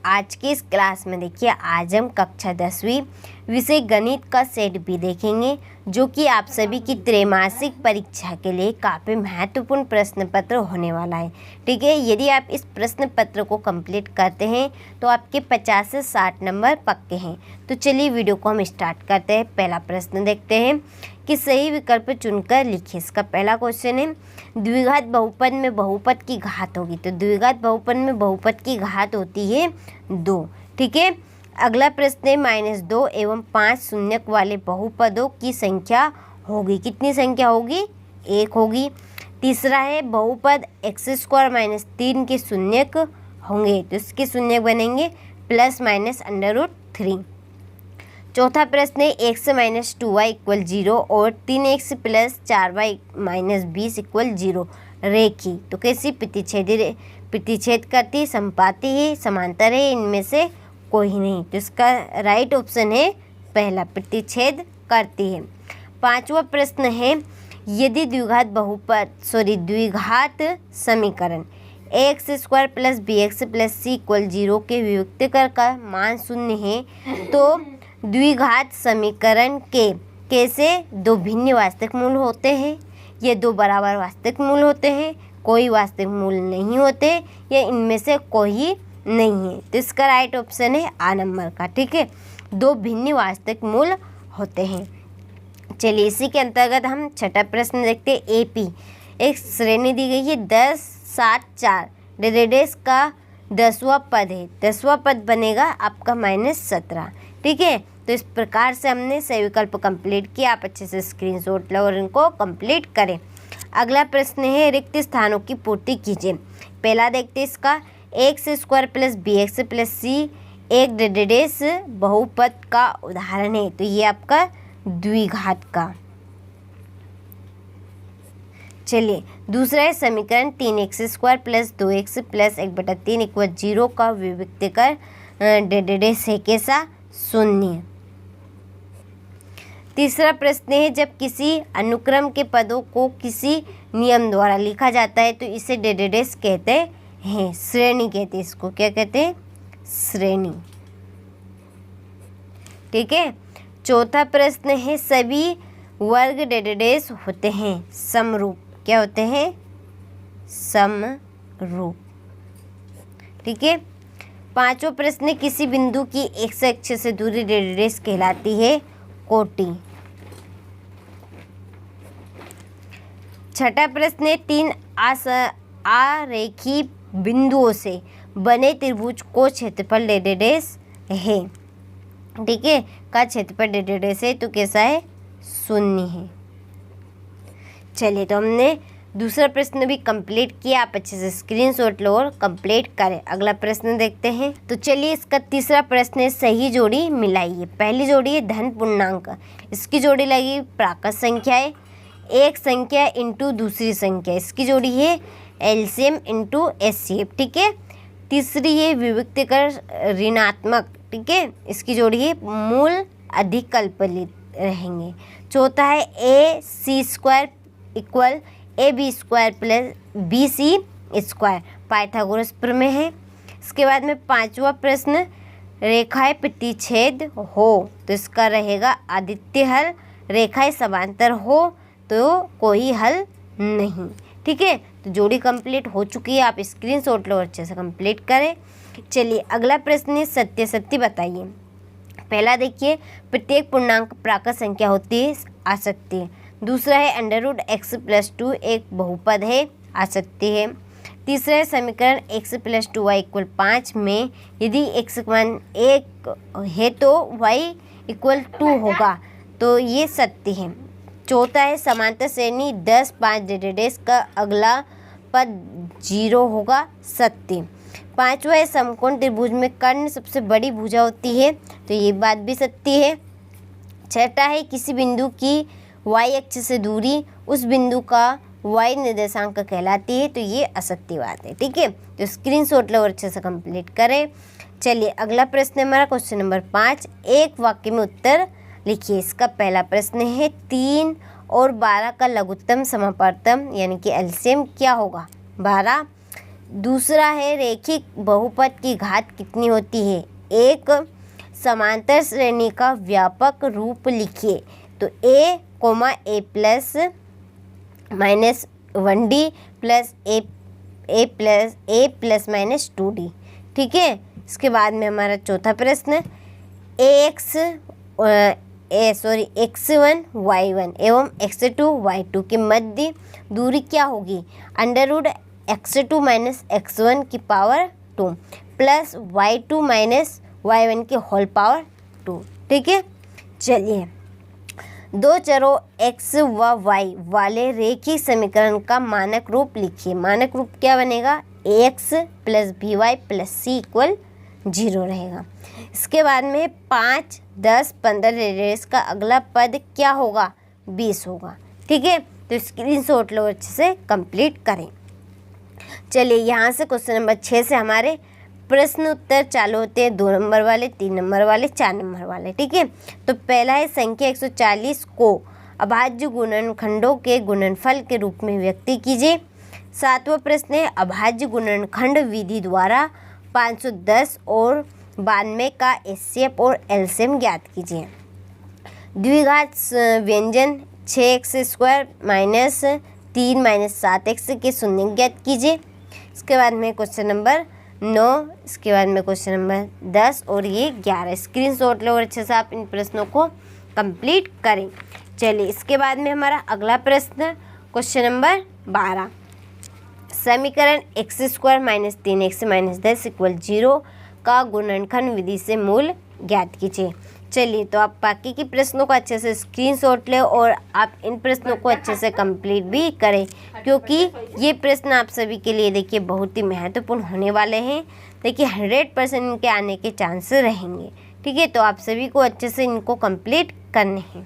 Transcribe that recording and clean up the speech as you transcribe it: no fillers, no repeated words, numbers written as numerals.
आज की इस क्लास में देखिए आज हम कक्षा 10वीं विषय गणित का सेट भी देखेंगे, जो कि आप सभी की त्रैमासिक परीक्षा के लिए काफ़ी महत्वपूर्ण प्रश्न पत्र होने वाला है। ठीक है, यदि आप इस प्रश्न पत्र को कंप्लीट करते हैं तो आपके 50 से 60 नंबर पक्के हैं। तो चलिए वीडियो को हम स्टार्ट करते हैं। पहला प्रश्न देखते हैं कि सही विकल्प चुनकर लिखिए। इसका पहला क्वेश्चन है द्विघात बहुपद में बहुपद की घात होगी। तो द्विघात बहुपद में बहुपद की घात होती है 2। ठीक है, अगला प्रश्न है -2 एवं 5 शून्यक वाले बहुपदों की संख्या होगी। कितनी संख्या होगी? 1 होगी। तीसरा है बहुपद x² - 3 के शून्यक होंगे। तो इसके शून्यक बनेंगे ±√3। चौथा प्रश्न है x - 2y = 0 और 3x + 4y - 20 = 0 रेखी। तो कैसी? प्रतिच्छेद करती, संपाती है, समांतर है, इनमें से कोई नहीं। तो इसका राइट ऑप्शन है पहला, प्रतिच्छेद करती है। पांचवा प्रश्न है यदि द्विघात समीकरण ax² + bx + c = 0 के वियुक्तकर का मान 0 है तो द्विघात समीकरण के कैसे दो भिन्न वास्तविक मूल होते हैं, ये दो बराबर वास्तविक मूल होते हैं, कोई वास्तविक मूल नहीं होते, या इनमें से कोई नहीं है। तो इसका राइट ऑप्शन है आ नंबर का। ठीक है, दो भिन्न वास्तविक मूल होते हैं। चलिए इसी के अंतर्गत हम छठा प्रश्न देखते हैं। एपी एक श्रेणी दी गई है 10, 7, 4 डेडेडेस का 10वां पद है। 10वां पद बनेगा आपका -17। ठीक है, तो इस प्रकार से हमने सही विकल्प कंप्लीट किया। आप अच्छे से स्क्रीनशॉट लो और इनको कंप्लीट करें। अगला प्रश्न है रिक्त स्थानों की पूर्ति कीजिए। पहला देखते हैं इसका x² + bx + c एक डेडेडेस बहुपद का उदाहरण है। तो ये आपका द्विघात का। चलिए दूसरा है समीकरण 3x² + 2x + 1/3 = 0 का विविक्तकर डेडेडेस है कैसा? 0। तीसरा प्रश्न है जब किसी अनुक्रम के पदों को किसी नियम द्वारा लिखा जाता है तो इसे डेडेडेस कहते हैं, श्रेणी कहते हैं इसको। क्या कहते हैं? श्रेणी। ठीक है, चौथा प्रश्न है सभी वर्ग डेडेडेस होते हैं समरूप। क्या होते हैं? समरूप। ठीक है, पांचवा प्रश्न किसी बिंदु की x अक्ष से दूरी डेडेडेस कहलाती है कोटि। छठा प्रश्न है 3 आरेखी बिंदुओं से बने त्रिभुज को क्षेत्रफल डेडेडेस है। ठीक है, का क्षेत्रफल डेडेडेस है तो कैसा है? 0 है। चलिए तो हमने दूसरा प्रश्न भी कंप्लीट किया। आप अच्छे से स्क्रीनशॉट लो और कंप्लीट करें। अगला प्रश्न देखते हैं। तो चलिए इसका तीसरा प्रश्न है सही जोड़ी मिलाइए। पहली जोड़ी है धन पूर्णांक, इसकी जोड़ी लगी प्राकृत संख्या है, एक संख्या इंटू दूसरी संख्या, इसकी जोड़ी है एलसीएम इंटू एचसीएफ। ठीक है, तीसरी है विविक्तकर ऋणात्मक। ठीक है, इसकी जोड़ी है मूल अधिक कल्पलित रहेंगे। चौथा है ac² = ab² + bc² पाइथागोरस प्रमेय है। इसके बाद में पांचवा प्रश्न रेखाएं प्रतिच्छेद हो तो इसका रहेगा आदित्य हल, रेखाएं समांतर हो तो कोई हल नहीं। ठीक है, तो जोड़ी कंप्लीट हो चुकी है। आप स्क्रीनशॉट लो और अच्छे से कंप्लीट करें। चलिए अगला प्रश्न है सत्य सत्य बताइए। पहला देखिए प्रत्येक पूर्णांक प्राकृत संख्या होती है, आ सकती है। दूसरा है √x + 2 एक बहुपद है, आ सकती है। तीसरा है समीकरण x + 2y = 5 में यदि x का मान 1 है तो y = 2 होगा, तो ये सत्य है। चौथा है समांतर श्रेणी 10, 5 डेडेडेस का अगला पद 0 होगा, सत्य। पांचवा है समकोण त्रिभुज में कर्ण सबसे बड़ी भुजा होती है, तो ये बात भी सत्य है। छठा है किसी बिंदु की y अक्ष से दूरी उस बिंदु का y निर्देशांक कहलाती है, तो ये असत्य बात है। ठीक है, तो स्क्रीनशॉट लो और अच्छे से कंप्लीट करें। चलिए अगला प्रश्न है हमारा क्वेश्चन नंबर 5। एक वाक्य में उत्तर लिखिए। इसका पहला प्रश्न है 3 और 12 का लघुत्तम समापवर्तम यानी कि एलसीएम क्या होगा? 12। दूसरा है रेखिक बहुपद की घात कितनी होती है। एक समांतर श्रेणी का व्यापक रूप लिखिए। तो a comma a plus minus 1d plus a plus minus 2d। ठीक है। इसके बाद में हमारा चौथा प्रश्न x1 y1 एवं x2 y2 के मध्य दूरी क्या होगी। Under root x2 minus x1 की power 2 plus y2 minus y1 की होल पावर 2। ठीक है। चलिए, दो चरों x व y वाले रेखीय समीकरण का मानक रूप लिखिए। मानक रूप क्या बनेगा। ax plus by plus c equal 0 रहेगा। इसके बाद में 5, 10, 15 रेडियस का अगला पद क्या होगा। 20 होगा। ठीक है। तो स्क्रीनशॉट लो, अच्छे से कंप्लीट करें। चलिए, यहाँ से क्वेश्चन नंबर 6 से हमारे प्रश्न उत्तर चालू होते हैं। 2 नंबर वाले, 3 नंबर वाले, 4 नंबर वाले। ठीक है। तो पहला है संख्या 140 को अभाज्य गुणनखंडों के गुणनफल के रूप में व्यक्त कीजिए। 7वां प्रश्न है अभाज्य गुणनखंड विधि द्वारा 510 और 92 का एचसीएफ और एलसीएम ज्ञात कीजिए। द्विघात व्यंजन 6x² माइनस 3 माइनस 7x के शून्य ज्ञात कीजिए। इसके बाद में क्वेश्चन नंबर 9, इसके बाद में क्वेश्चन नंबर 10 और ये 11। स्क्रीनशॉट लो और अच्छे से आप इन प्रश्नों को कंप्लीट करें। चलिए, इसके बाद में हमारा अगला प्रश्न क्वेश्चन नंबर 12, समीकरण x² minus 3x minus 10 equal 0 का गुणनखंड विधि से मूल ज्ञात कीजिए। चलिए, तो आप बाकी के प्रश्नों को अच्छे से स्क्रीनशॉट लें और आप इन प्रश्नों को अच्छे से कंप्लीट भी करें, क्योंकि ये प्रश्न आप सभी के लिए देखिए बहुत ही महत्वपूर्ण होने वाले हैं। देखिए 100% इनके आने के चांसेस रहेंगे। ठीक है। तो आप सभी को अच्छे से इनको कंप्लीट करने हैं।